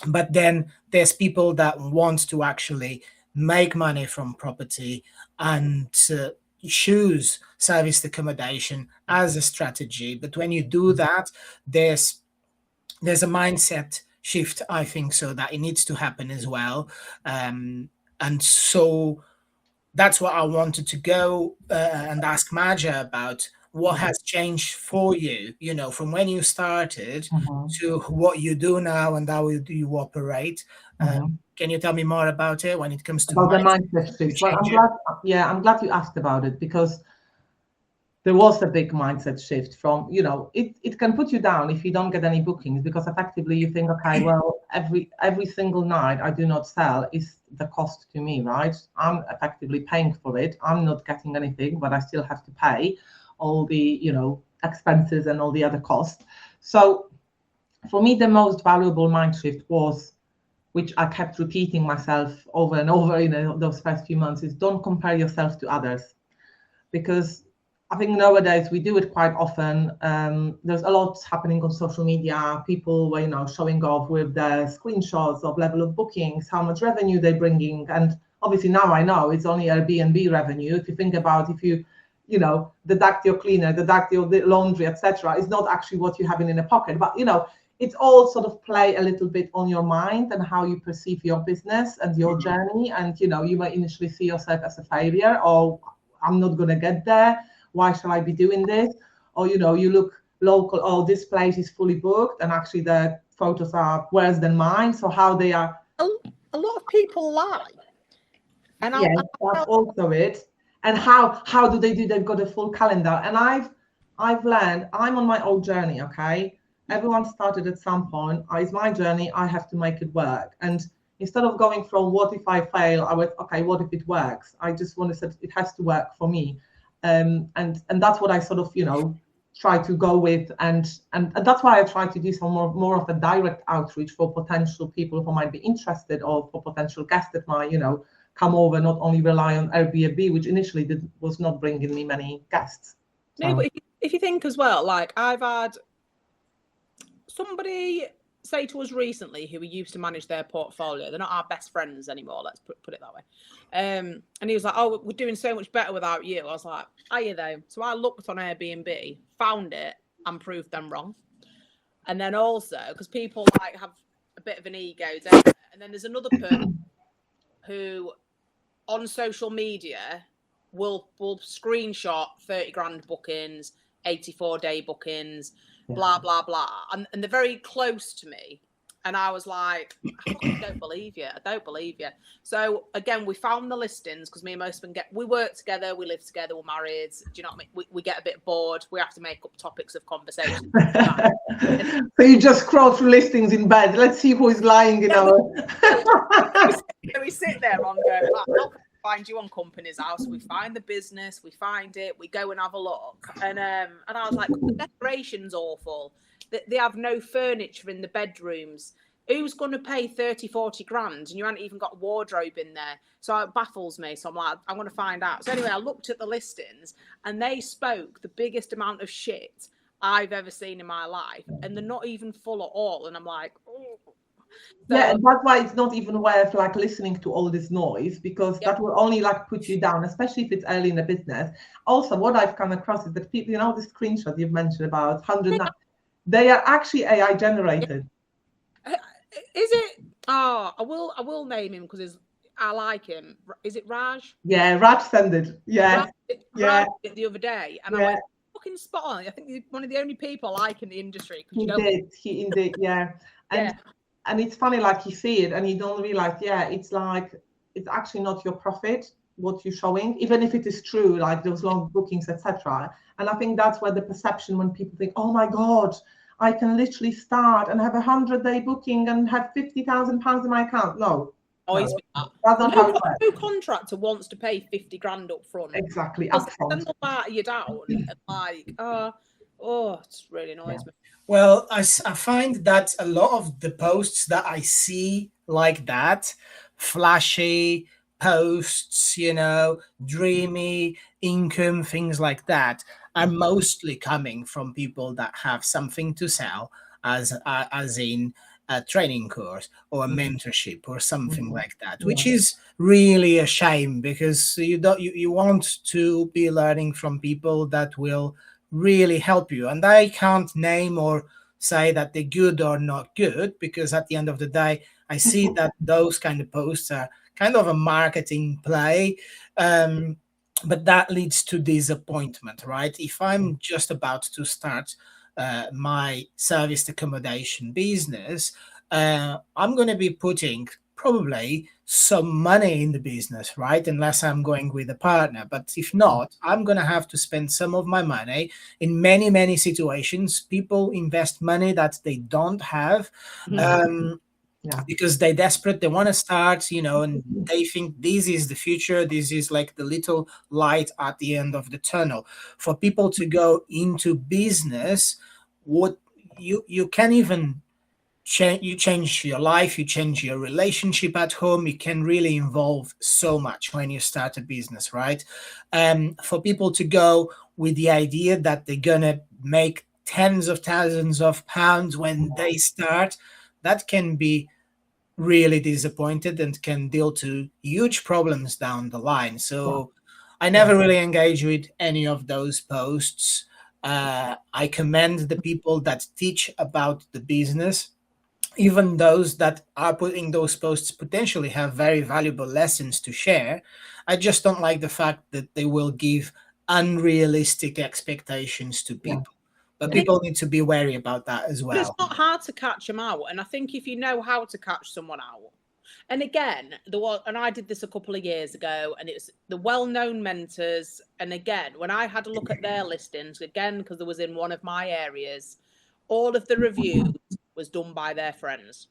But then there's people that want to actually make money from property and choose serviced accommodation as a strategy. But when you do that, there's a mindset shift, I think, so that it needs to happen as well. And so that's what I wanted to go and ask Marza about. What has changed for you, from when you started to what you do now and how do you operate? Can you tell me more about it when it comes to the mindset shift? Well, I'm glad you asked about it, because there was a big mindset shift from, it can put you down if you don't get any bookings, because effectively you think, okay, well, every single night I do not sell is the cost to me, right? I'm effectively paying for it. I'm not getting anything, but I still have to pay all the, expenses and all the other costs. So for me, the most valuable mind shift was, which I kept repeating myself over and over in those first few months, is don't compare yourself to others. Because I think nowadays we do it quite often. There's a lot happening on social media. People were, showing off with their screenshots of level of bookings, how much revenue they're bringing. And obviously now I know it's only Airbnb revenue. If you think about, if you deduct your cleaner, deduct your laundry, etc., it's not actually what you're having in a pocket. But, it's all sort of play a little bit on your mind and how you perceive your business and your journey. And, you might initially see yourself as a failure, or I'm not going to get there. Why shall I be doing this? Or, you look local, oh, this place is fully booked, and actually the photos are worse than mine. So how they are. A lot of people lie. And that's also it. And how do they do? They've got a full calendar. And I've learned, I'm on my own journey, okay? Everyone started at some point. It's my journey. I have to make it work. And instead of going from what if I fail, I went, okay, what if it works? I just want to say it has to work for me. And that's what I sort of, try to go with. And that's why I try to do some more of a direct outreach for potential people who might be interested, or for potential guests that might, come over, not only rely on Airbnb, which initially was not bringing me many guests. No, but if you think as well, like I've had somebody say to us recently who we used to manage their portfolio. They're not our best friends anymore, let's put it that way. And he was like, oh, we're doing so much better without you. I was like, are you though? So I looked on Airbnb, found it, and proved them wrong. And then also, because people like have a bit of an ego, don't they? And then there's another person who on social media will screenshot 30 grand bookings, 84-day bookings, blah, blah, blah. And they're very close to me. And I was like, I don't believe you. I don't believe you. So again, we found the listings because me and most of them we work together, we live together, we're married. Do you know what I mean? We get a bit bored. We have to make up topics of conversation. So you just scroll through listings in bed. Let's see who is lying in our. We sit there on going, find you on Company's House. We find the business, we find it, we go and have a look. And I was like, the decoration's awful. They have no furniture in the bedrooms. Who's going to pay 30, 40 grand? And you haven't even got a wardrobe in there. So it baffles me. So I'm like, I'm going to find out. So anyway, I looked at the listings and they spoke the biggest amount of shit I've ever seen in my life. And they're not even full at all. And I'm like, oh. So, yeah, and that's why it's not even worth like listening to all this noise, because that will only like put you down, especially if it's early in the business. Also, what I've come across is that people, the screenshot you've mentioned about 100, they are actually AI generated. Is it? Oh, I will name him because I like him. Is it Raj? Yeah, Raj sent it. Yeah, Raj did it the other day, and I went, fucking spot on. I think he's one of the only people I like in the industry. He indeed, yeah. And it's funny, like you see it and you don't realize, it's like, it's actually not your profit, what you're showing, even if it is true, like those long bookings, etc. And I think that's where the perception, when people think, oh my God, I can literally start and have a 100-day booking and have £50,000 in my account. No. That's not how it works. No contractor wants to pay 50 grand up front. Exactly, up front. They'll batter you down and like, it's really annoys me. Well, I find that a lot of the posts that I see like that, flashy posts, dreamy income, things like that, are mostly coming from people that have something to sell, as in a training course or a mentorship or something like that, which is really a shame, because you want to be learning from people that will really help you. And I can't name or say that they're good or not good, because at the end of the day, I see that those kind of posts are kind of a marketing play. But that leads to disappointment, right? If I'm just about to start my serviced accommodation business, I'm going to be putting probably some money in the business, right? Unless I'm going with a partner. But if not, I'm going to have to spend some of my money. In many, many situations, people invest money that they don't have. Because they're desperate, they want to start, and they think this is the future, this is like the little light at the end of the tunnel. For people to go into business, what you can even change your life, you change your relationship at home, you can really involve so much when you start a business, right? For people to go with the idea that they're gonna make tens of thousands of pounds when they start, that can be really disappointed and can deal to huge problems down the line. So I never really engage with any of those posts. I commend the people that teach about the business. Even those that are putting those posts potentially have very valuable lessons to share. I just don't like the fact that they will give unrealistic expectations to people. But people need to be wary about that as well. But it's not hard to catch them out. And I think if you know how to catch someone out, and again, and I did this a couple of years ago, and it was the well-known mentors. And again, when I had a look at their listings, again, because it was in one of my areas, all of the reviews was done by their friends.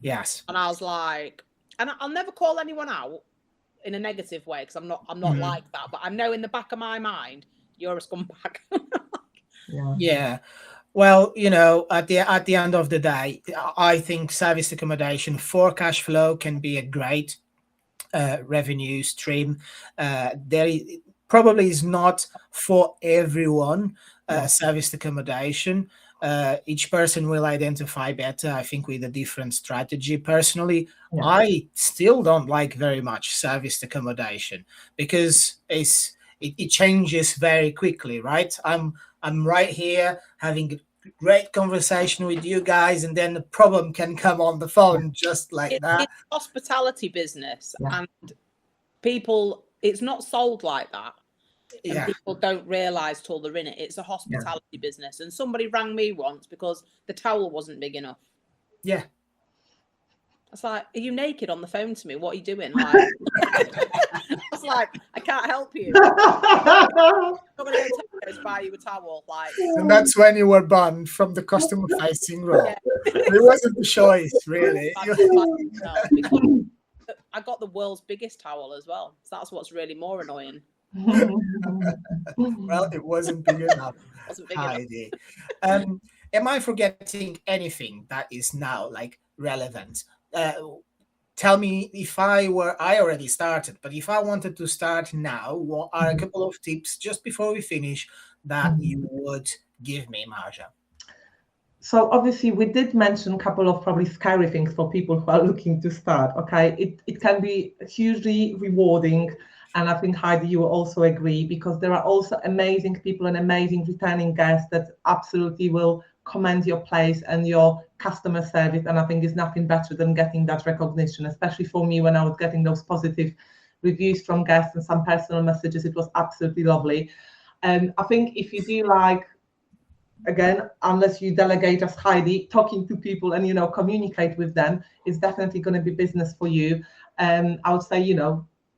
Yes. And I was like, and I'll never call anyone out in a negative way, because I'm not like that. But I know in the back of my mind, you're a scumbag. Yeah. Well, at the end of the day, I think service accommodation for cash flow can be a great revenue stream. There probably is not for everyone service accommodation. Each person will identify better, I think, with a different strategy. Personally, I still don't like very much service accommodation, because it changes very quickly, right? I'm right here having a great conversation with you guys, and then the problem can come on the phone just like that. It's a hospitality business, and people, it's not sold like that. And people don't realise till they're in it. It's a hospitality business. And somebody rang me once because the towel wasn't big enough. Yeah. I was like, are you naked on the phone to me? What are you doing? Like, I was like, I can't help you. I'm not going to go buy you a towel. Like, and that's when you were banned from the customer facing role. It wasn't a choice, really. I got the world's biggest towel as well. So that's what's really more annoying. Well, it wasn't big enough. Wasn't big enough. Heidi. Am I forgetting anything that is now like relevant? Tell me if I already started, but if I wanted to start now, what are a couple of tips just before we finish that you would give me, Marza? So obviously we did mention a couple of probably scary things for people who are looking to start. Okay, it can be hugely rewarding, and I think Heidi, you will also agree, because there are also amazing people and amazing returning guests that absolutely will commend your place and your customer service. And I think there's nothing better than getting that recognition, especially for me when I was getting those positive reviews from guests and some personal messages. It was absolutely lovely. And I think if you do like, again, unless you delegate as Heidi, talking to people and, communicate with them, is definitely going to be business for you. I would say,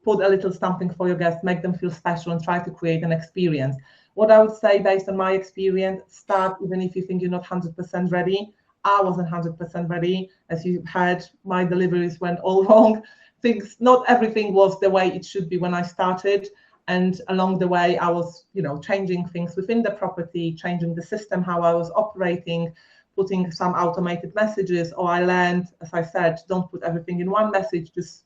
put a little something for your guests, make them feel special, and try to create an experience. What I would say, based on my experience, start even if you think you're not 100% ready. I wasn't 100% ready. As you heard, my deliveries went all wrong. Not everything was the way it should be when I started. And along the way, I was, changing things within the property, changing the system, how I was operating, putting some automated messages. Or I learned, as I said, don't put everything in one message, just,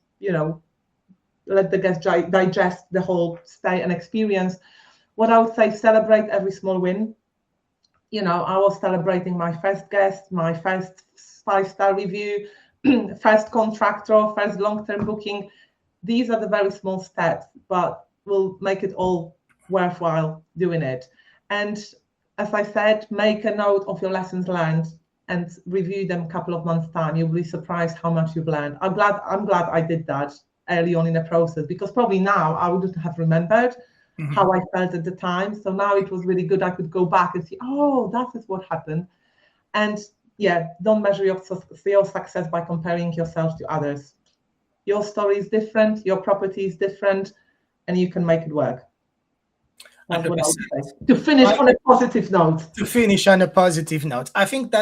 let the guests digest the whole stay and experience. What I would say, celebrate every small win. I was celebrating my first guest, my first 5-star review, first contractor, first long-term booking. These are the very small steps, but will make it all worthwhile doing it. And as I said, make a note of your lessons learned and review them a couple of months' time. You'll be surprised how much you've learned. I'm glad I did that early on in the process, because probably now I wouldn't have remembered how I felt at the time. So now it was really good. I could go back and see, oh, that is what happened. And yeah, don't measure your success by comparing yourself to others. Your story is different, your property is different, and you can make it work. That's what I would say. To finish on a positive note. To finish on a positive note. I think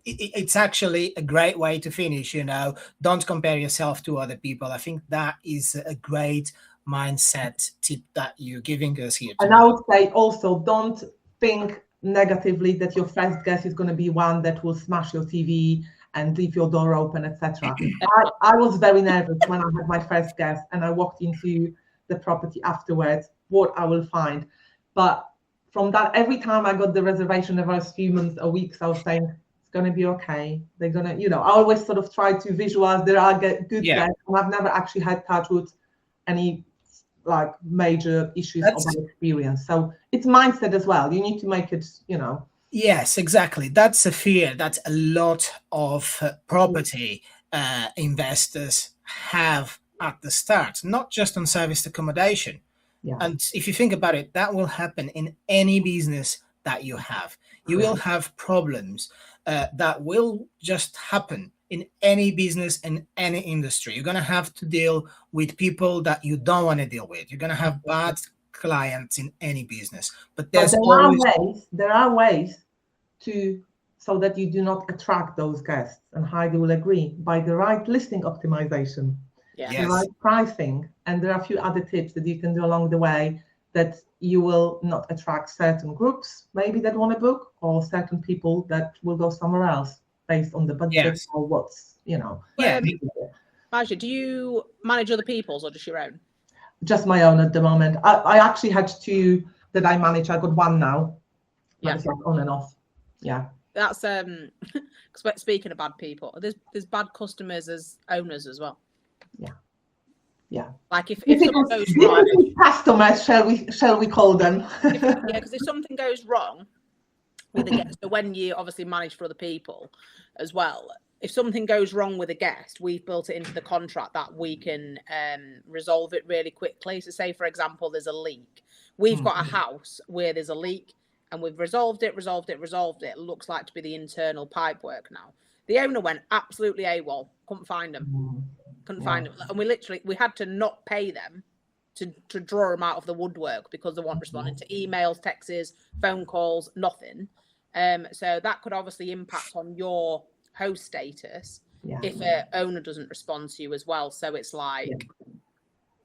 it's actually a great way to finish, Don't compare yourself to other people. I think that is a great mindset tip that you're giving us here today. And I would say also, don't think negatively that your first guest is going to be one that will smash your TV and leave your door open, etc. I was very nervous when I had my first guest and I walked into the property afterwards, what I will find. But from that, every time I got the reservation the first few months or weeks, I was saying, it's going to be okay. They're going to, I always sort of try to visualize there are good guests. And I've never actually had touch with any like major issues of my experience. So it's mindset as well. You need to make it, Yes, exactly. That's a fear that a lot of property investors have at the start, not just on serviced accommodation. Yeah. And if you think about it, that will happen in any business that you have. You will have problems that will just happen in any business, in any industry. You're going to have to deal with people that you don't want to deal with. You're going to have bad clients in any business. But there are ways so that you do not attract those guests. And Heidi will agree, by the right listing optimization, the right pricing, and there are a few other tips that you can do along the way that you will not attract certain groups maybe that want to book, or certain people that will go somewhere else based on the budget or what's, Marza, do you manage other people's or just your own? Just my own at the moment. I actually had 2 that I manage. I got 1 now. Yeah. It's like on and off. Yeah. That's speaking of bad people, there's bad customers as owners as well. Yeah. Like if something goes wrong, customers, shall we call them? because if something goes wrong with a guest, so when you obviously manage for other people as well, if something goes wrong with a guest, we've built it into the contract that we can resolve it really quickly. So say, for example, there's a leak. We've got a house where there's a leak and we've resolved it. It looks like to be the internal pipe work now. The owner went absolutely AWOL, couldn't find them. And we had to not pay them to draw them out of the woodwork because they weren't responding to emails, texts, phone calls, nothing. So that could obviously impact on your host status. if a owner doesn't respond to you as well. So it's like,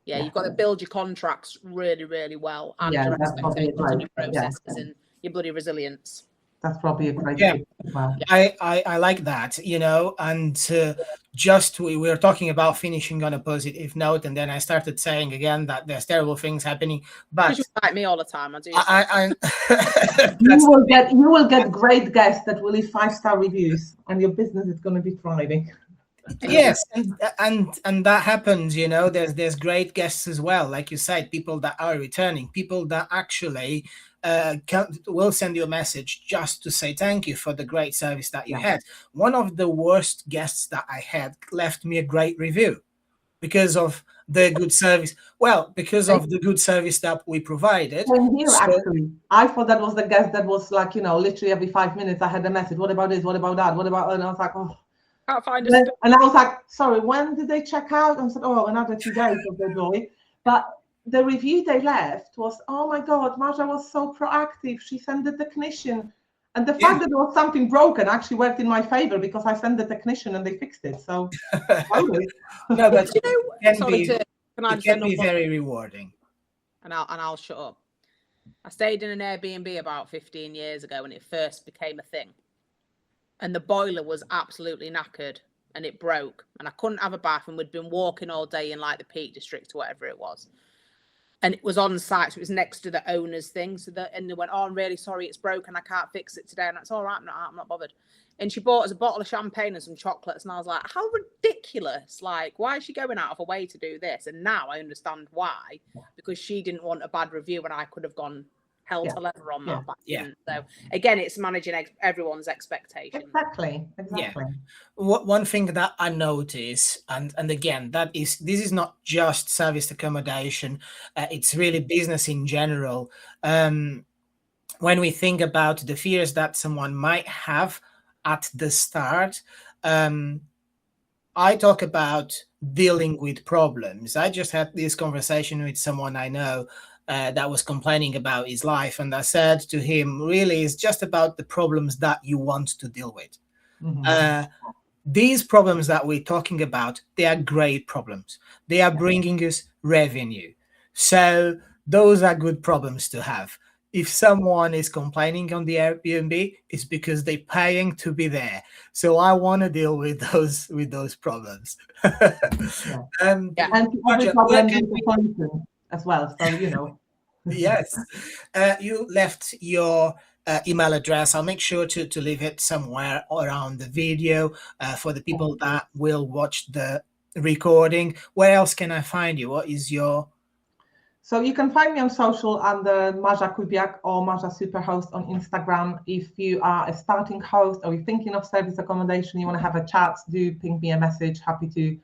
you've got to build your contracts really, really well, and your expectations and your processes and your bloody resilience. That's probably a great tip as well. I like that, and just we were talking about finishing on a positive note, and then I started saying again that there's terrible things happening. But you like me all the time, I do. You will get great guests that will leave 5-star reviews, and your business is going to be thriving. Yes, and that happens, there's great guests as well, like you said, people that are returning, people that actually will send you a message just to say thank you for the great service that you had. One of the worst guests that I had left me a great review because of the good service. Well, because of the good service that we provided. Actually, I thought that was the guest that was like, literally every 5 minutes I had a message. What about this? What about that? What about? And I was like, oh. Can't find and I was like, sorry, when did they check out? And I said, oh, another 2 days of the joy. But the review they left was, oh my God, Marza was so proactive. She sent the technician. And the fact that there was something broken actually worked in my favor because I sent the technician and they fixed it. So, no, but it can be very rewarding. And I'll shut up. I stayed in an Airbnb about 15 years ago when it first became a thing. And the boiler was absolutely knackered and it broke. And I couldn't have a bath, and we'd been walking all day in like the Peak District or whatever it was. And it was on site, so it was next to the owner's thing. And they went, oh, I'm really sorry, it's broken, I can't fix it today. And that's all right, I'm not bothered. And she bought us a bottle of champagne and some chocolates. And I was like, how ridiculous. Like, why is she going out of her way to do this? And now I understand why. Because she didn't want a bad review and I could have gone hell to leather on that. So again, it's managing everyone's expectations. Exactly. One thing that I notice, and again, this is not just serviced accommodation, it's really business in general. When we think about the fears that someone might have at the start, I talk about dealing with problems. I just had this conversation with someone I know that was complaining about his life. And I said to him, really, it's just about the problems that you want to deal with. Mm-hmm. These problems that we're talking about, they are great problems. They are bringing us revenue. So those are good problems to have. If someone is complaining on the Airbnb, it's because they're paying to be there. So I want to deal with those problems. And every problem is a solution as well. So, Yes. You left your email address. I'll make sure to leave it somewhere around the video for the people that will watch the recording. Where else can I find you? What is your... So you can find me on social under Marza Kubiak or Marza Superhost on Instagram. If you are a starting host or you're thinking of service accommodation, you want to have a chat, do ping me a message. Happy to,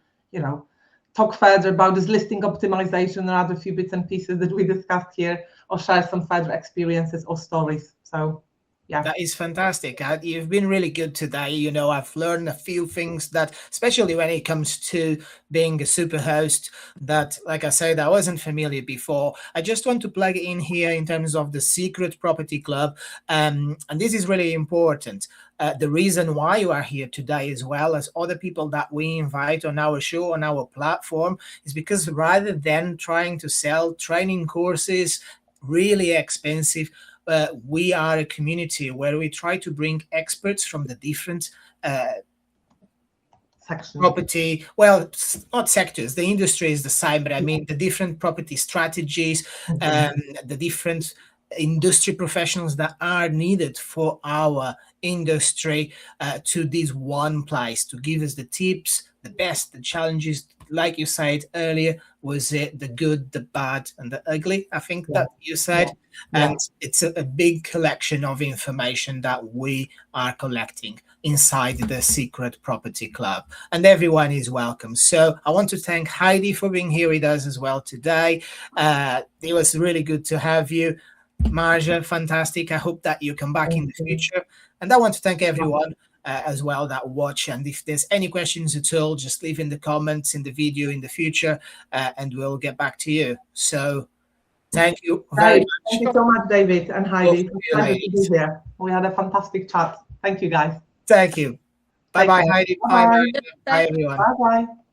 talk further about this listing optimization and other few bits and pieces that we discussed here, or share some further experiences or stories. So, yeah. That is fantastic. You've been really good today. I've learned a few things that, especially when it comes to being a super host, that, like I said, I wasn't familiar before. I just want to plug in here in terms of the Secret Property Club. And this is really important. The reason why you are here today, as well as other people that we invite on our show, on our platform, is because rather than trying to sell training courses, really expensive, we are a community where we try to bring experts from the different property, well, not sectors, the industry is the same, but I mean the different property strategies, the different industry professionals that are needed for our industry to this one place to give us the tips, the best, the challenges. Like you said earlier, was it the good, the bad, and the ugly? I think that you said. And it's a big collection of information that we are collecting inside the Secret Property Club, and everyone is welcome. So I want to thank Heidi for being here with us as well today. It was really good to have you. Marza, fantastic. I hope that you come back in the future. And I want to thank everyone as well that watch. And if there's any questions at all, just leave in the comments in the video in the future, and we'll get back to you. So thank you very much. Thank you so much, David and Heidi. We had a fantastic chat. Thank you, guys. Thank you. Bye bye, care. Heidi. Bye, Bye-bye. Maria. Bye, everyone. Bye-bye.